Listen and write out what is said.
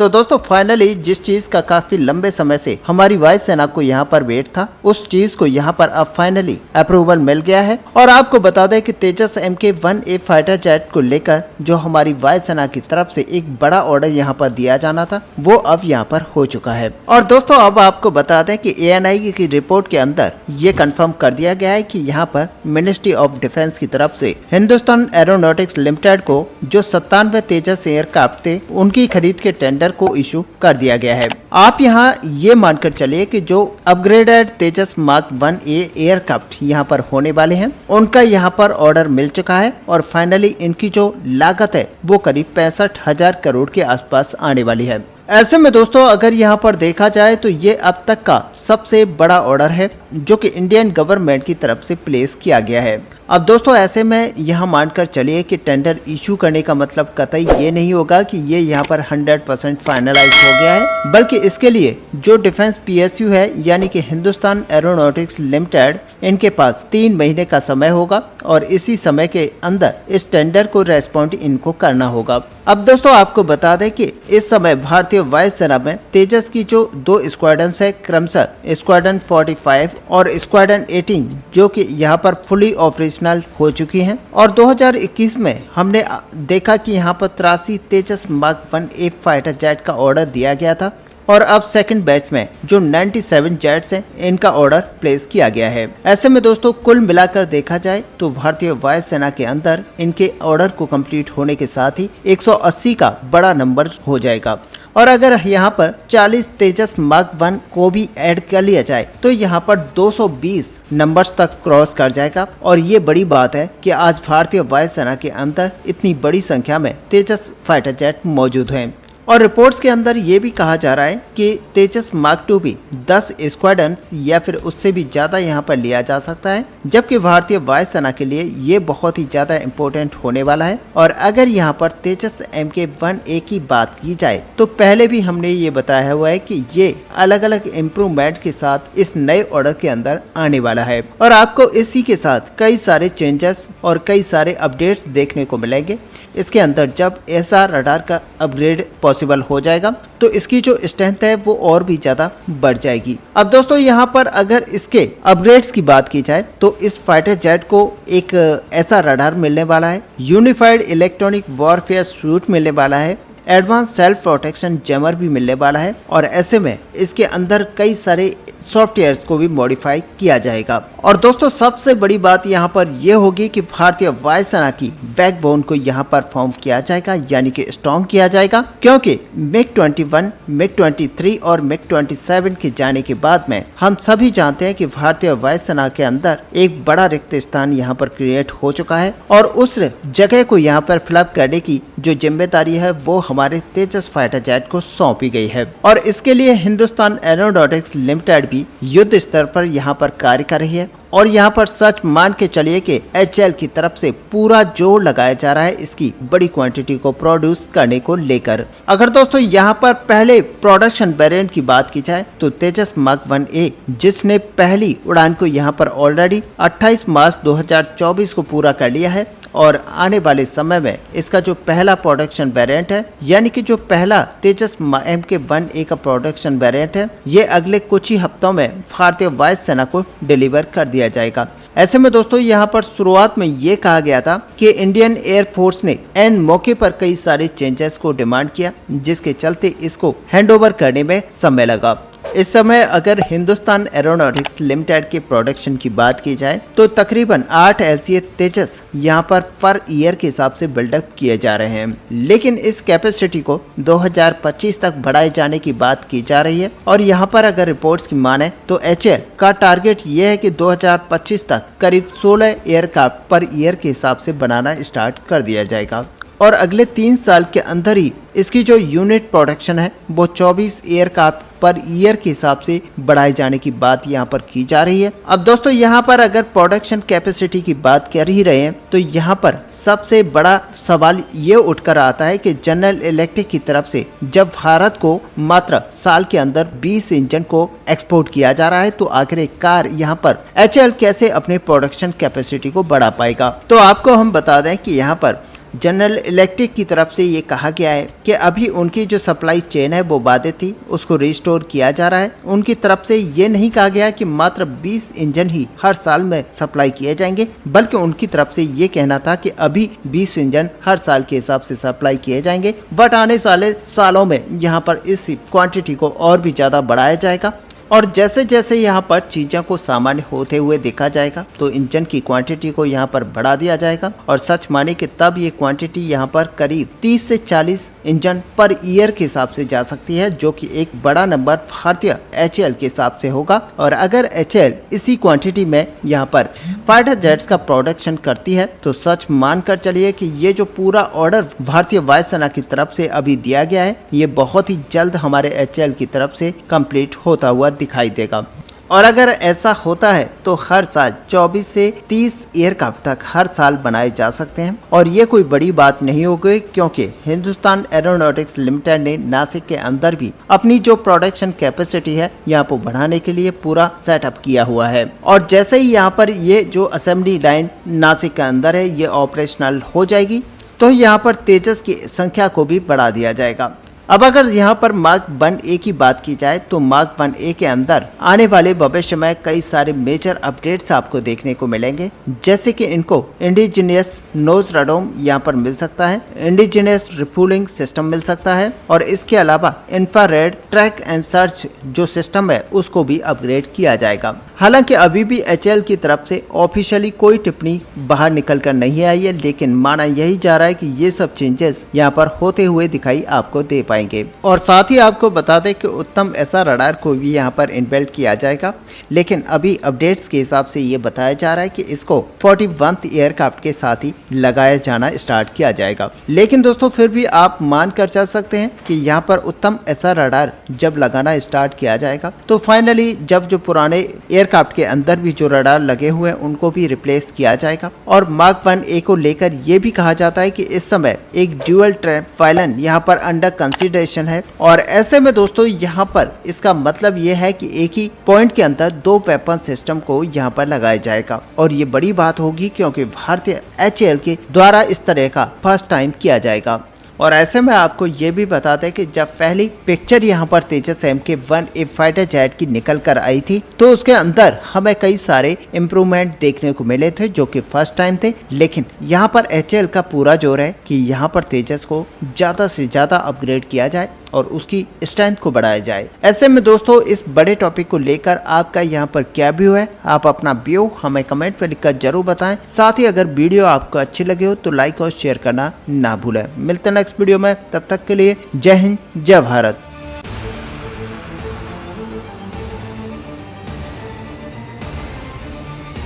तो दोस्तों फाइनली जिस चीज का काफी लंबे समय से हमारी वायुसेना को यहाँ पर वेट था, उस चीज को यहाँ पर अब फाइनली अप्रूवल मिल गया है। और आपको बता दें कि तेजस MK-1A फाइटर जेट को लेकर जो हमारी वायुसेना की तरफ से एक बड़ा ऑर्डर यहाँ पर दिया जाना था, वो अब यहाँ पर हो चुका है। और दोस्तों अब आपको बता दें कि ANI की रिपोर्ट के अंदर ये कंफर्म कर दिया गया है कि यहाँ पर मिनिस्ट्री ऑफ डिफेंस की तरफ से हिंदुस्तान एरोनॉटिक्स लिमिटेड को जो 97 तेजस एयरक्राफ्ट थे, उनकी खरीद के टेंडर को इशू कर दिया गया है। आप यहाँ ये मानकर चलिए कि जो अपग्रेडेड तेजस मार्क 1A एयरक्राफ्ट यहाँ पर होने वाले हैं, उनका यहाँ पर ऑर्डर मिल चुका है और फाइनली इनकी जो लागत है वो करीब 65,000 करोड़ के आसपास आने वाली है। ऐसे में दोस्तों अगर यहाँ पर देखा जाए तो ये अब तक का सबसे बड़ा ऑर्डर है जो कि इंडियन गवर्नमेंट की तरफ से प्लेस किया गया है। अब दोस्तों ऐसे में यहाँ मानकर चलिए कि टेंडर इशू करने का मतलब कतई ये नहीं होगा कि ये यहाँ पर 100% फाइनलाइज हो गया है, बल्कि इसके लिए जो डिफेंस PSU है यानी कि हिंदुस्तान एरोनॉटिक्स लिमिटेड, इनके पास 3 महीने का समय होगा और इसी समय के अंदर इस टेंडर को रेस्पॉन्ड इनको करना होगा। अब दोस्तों आपको बता दें कि इस समय भारतीय वायुसेना में तेजस की जो 2 स्क्वाड्रन है, क्रमशः स्क्वाड्रन 45 और स्क्वाड्रन 18, जो कि यहाँ पर फुली ऑपरेशनल हो चुकी हैं। और 2021 में हमने देखा कि यहाँ पर 83 तेजस मार्क 1A फाइटर जेट का ऑर्डर दिया गया था और अब सेकंड बैच में जो 97 जेट्स हैं, इनका ऑर्डर प्लेस किया गया है। ऐसे में दोस्तों कुल मिलाकर देखा जाए तो भारतीय वायुसेना के अंदर इनके ऑर्डर को कंप्लीट होने के साथ ही 180 का बड़ा नंबर हो जाएगा। और अगर यहाँ पर 40 तेजस मार्क 1 को भी ऐड कर लिया जाए तो यहाँ पर 220 नंबर्स तक क्रॉस कर जाएगा। और ये बड़ी बात है कि आज भारतीय वायुसेना के अंदर इतनी बड़ी संख्या में तेजस फाइटर जेट मौजूद हैं। और रिपोर्ट्स के अंदर ये भी कहा जा रहा है कि तेजस मार्क 2 भी 10 स्क्वाड्रन या फिर उससे भी ज्यादा यहाँ पर लिया जा सकता है, जबकि भारतीय वायुसेना के लिए ये बहुत ही ज्यादा इम्पोर्टेंट होने वाला है। और अगर यहाँ पर तेजस MK-1A की बात की जाए तो पहले भी हमने ये बताया हुआ है कि ये अलग अलग इम्प्रूवमेंट के साथ इस नए ऑर्डर के अंदर आने वाला है और आपको इसी के साथ कई सारे चेंजेस और कई सारे अपडेट्स देखने को मिलेंगे। इसके अंदर जब SR रडार का अपग्रेड पॉसिबल हो जाएगा तो इसकी जो स्ट्रेंथ है वो और भी ज्यादा बढ़ जाएगी। अब दोस्तों यहाँ पर अगर इसके अपग्रेड्स की बात की जाए तो इस फाइटर जेट को एक ऐसा रडार मिलने वाला है, यूनिफाइड इलेक्ट्रॉनिक वॉरफेयर सूट मिलने वाला है, एडवांस सेल्फ प्रोटेक्शन जैमर भी मिलने वाला है और ऐसे में इसके अंदर कई सारे सॉफ्टवेयर्स को भी मॉडिफाई किया जाएगा। और दोस्तों सबसे बड़ी बात यहाँ पर यह होगी कि भारतीय वायुसेना की बैकबोन को यहाँ पर फॉर्म किया जाएगा, यानी कि स्ट्रॉन्ग किया जाएगा, क्योंकि MiG-21, MiG-23 और MiG-27 के जाने के बाद में हम सभी जानते हैं कि भारतीय वायुसेना के अंदर एक बड़ा रिक्त स्थान यहाँ पर क्रिएट हो चुका है और उस जगह को यहाँ पर फिलअप करने की जो जिम्मेदारी है वो हमारे तेजस फाइटर जेट को सौंपी गई है। और इसके लिए हिंदुस्तान एरोनॉटिक्स लिमिटेड भी युद्ध स्तर पर यहाँ पर कार्य कर रही है और यहाँ पर सच मान के चलिए कि HAL की तरफ से पूरा जोर लगाया जा रहा है इसकी बड़ी क्वांटिटी को प्रोड्यूस करने को लेकर। अगर दोस्तों यहाँ पर पहले प्रोडक्शन वेरिएंट की बात की जाए तो तेजस मार्क 1A जिसने पहली उड़ान को यहाँ पर ऑलरेडी 28 मार्च 2024 को पूरा कर लिया है और आने वाले समय में इसका जो पहला प्रोडक्शन वेरिएंट है, यानी कि जो पहला तेजस MK-1A का प्रोडक्शन वेरिएंट है, ये अगले कुछ ही हफ्तों में भारतीय वायुसेना को डिलीवर कर दिया जाएगा। ऐसे में दोस्तों यहाँ पर शुरुआत में ये कहा गया था कि इंडियन एयरफोर्स ने एन मौके पर कई सारे चेंजेस को डिमांड किया, जिसके चलते इसको हैंडओवर करने में समय लगा। इस समय अगर हिंदुस्तान एरोनॉटिक्स लिमिटेड के प्रोडक्शन की बात की जाए तो तकरीबन 8 LCA तेजस यहाँ पर ईयर के हिसाब से बिल्डअप किए जा रहे हैं, लेकिन इस कैपेसिटी को 2025 तक बढ़ाए जाने की बात की जा रही है। और यहाँ पर अगर रिपोर्ट्स की माने तो HAL का टारगेट ये है कि 2025 तक करीब 16 एयरक्राफ्ट पर ईयर के हिसाब से बनाना स्टार्ट कर दिया जाएगा और अगले 3 साल के अंदर ही इसकी जो यूनिट प्रोडक्शन है वो 24 एयरक्राफ्ट पर ईयर के हिसाब से बढ़ाए जाने की बात यहाँ पर की जा रही है। अब दोस्तों यहाँ पर अगर प्रोडक्शन कैपेसिटी की बात कर ही रहे हैं तो यहाँ पर सबसे बड़ा सवाल ये उठकर आता है कि जनरल इलेक्ट्रिक की तरफ से जब भारत को मात्र साल के अंदर 20 इंजन को एक्सपोर्ट किया जा रहा है तो आखिरकार यहाँ पर HAL कैसे अपने प्रोडक्शन कैपेसिटी को बढ़ा पाएगा। तो आपको हम बता दें कि यहाँ पर जनरल इलेक्ट्रिक की तरफ से ये कहा गया है कि अभी उनकी जो सप्लाई चेन है वो बाधित थी, उसको रिस्टोर किया जा रहा है। उनकी तरफ से ये नहीं कहा गया कि मात्र 20 इंजन ही हर साल में सप्लाई किए जाएंगे, बल्कि उनकी तरफ से ये कहना था कि अभी 20 इंजन हर साल के हिसाब से सप्लाई किए जाएंगे, बट आने वाले सालों में यहाँ पर इस क्वांटिटी को और भी ज्यादा बढ़ाया जाएगा। और जैसे जैसे यहाँ पर चीज़ों को सामान्य होते हुए देखा जाएगा तो इंजन की क्वांटिटी को यहाँ पर बढ़ा दिया जाएगा, और सच माने कि तब ये क्वांटिटी यहाँ पर करीब 30 से 40 इंजन पर ईयर के हिसाब से जा सकती है, जो कि एक बड़ा नंबर भारतीय HAL के हिसाब से होगा। और अगर HAL इसी क्वांटिटी में यहाँ पर फाइटर जेट्स का प्रोडक्शन करती है तो सच मानकर चलिए कि ये जो पूरा ऑर्डर भारतीय वायुसेना की तरफ से अभी दिया गया है ये बहुत ही जल्द हमारे HAL की तरफ से कंप्लीट होता हुआ दिखाई देगा। और अगर ऐसा होता है तो हर साल 24 से 30 एयरक्राफ्ट तक हर साल बनाए जा सकते हैं, और ये कोई बड़ी बात नहीं होगी क्योंकि हिंदुस्तान एरोनॉटिक्स लिमिटेड ने नासिक के अंदर भी अपनी जो प्रोडक्शन कैपेसिटी है यहाँ पर बढ़ाने के लिए पूरा सेटअप किया हुआ है। और जैसे ही यहाँ पर ये जो असेंबली लाइन नासिक के अंदर है ये ऑपरेशनल हो जाएगी तो यहाँ पर तेजस की संख्या को भी बढ़ा दिया जाएगा। अब अगर यहाँ पर मार्क 1A की बात की जाए तो मार्क 1A के अंदर आने वाले भविष्य में कई सारे मेजर अपडेट्स आपको देखने को मिलेंगे, जैसे कि इनको इंडिजिनियस नोज रडोम यहाँ पर मिल सकता है, इंडिजिनियस रिफ्यूलिंग सिस्टम मिल सकता है, और इसके अलावा इंफ्रारेड ट्रैक एंड सर्च जो सिस्टम है उसको भी अपग्रेड किया जाएगा। हालांकि अभी भी HAL की तरफ से ऑफिशियली कोई टिप्पणी बाहर निकल कर नहीं आई है, लेकिन माना यही जा रहा है कि ये सब चेंजेस यहाँ पर होते हुए दिखाई आपको दे पाएंगे। और साथ ही आपको बता दें कि उत्तम ऐसा रडार को भी यहाँ पर इनबिल्ट किया जाएगा, लेकिन अभी अपडेट्स के हिसाब से ये बताया जा रहा है कि इसको 41th एयरक्राफ्ट के साथ ही लगाया जाना स्टार्ट किया जाएगा। लेकिन दोस्तों फिर भी आप मान कर चल सकते हैं कि यहाँ पर उत्तम ऐसा रडार जब लगाना स्टार्ट किया जाएगा तो फाइनली जब जो पुराने एयरक्राफ्ट के अंदर भी जो रडार लगे हुए हैं उनको भी रिप्लेस किया जाएगा। और मार्क 1A को लेकर ये भी कहा जाता है कि इस समय एक ड्यूअल ट्रैप फाइलन यहाँ पर अंडर कंसिडरेशन है, और ऐसे में दोस्तों यहाँ पर इसका मतलब ये है कि एक ही पॉइंट के अंदर 2 वेपन सिस्टम को यहाँ पर लगाया जाएगा, और ये बड़ी बात होगी क्योंकि भारतीय HAL के द्वारा इस तरह का फर्स्ट टाइम किया जाएगा। और ऐसे में आपको ये भी बता दें कि जब पहली पिक्चर यहाँ पर तेजस MK-1A फाइटर जेट की निकल कर आई थी तो उसके अंदर हमें कई सारे इम्प्रूवमेंट देखने को मिले थे जो कि फर्स्ट टाइम थे, लेकिन यहाँ पर HAL का पूरा जोर है कि यहाँ पर तेजस को ज़्यादा से ज़्यादा अपग्रेड किया जाए और उसकी स्ट्रेंथ को बढ़ाया जाए। ऐसे में दोस्तों इस बड़े टॉपिक को लेकर आपका यहाँ पर क्या व्यू है, आप अपना व्यू हमें कमेंट पर लिखकर जरूर बताएं। साथ ही अगर वीडियो आपको अच्छी लगे हो तो लाइक और शेयर करना ना भूलें। मिलते हैं नेक्स्ट वीडियो में, तब तक के लिए जय हिंद जय भारत।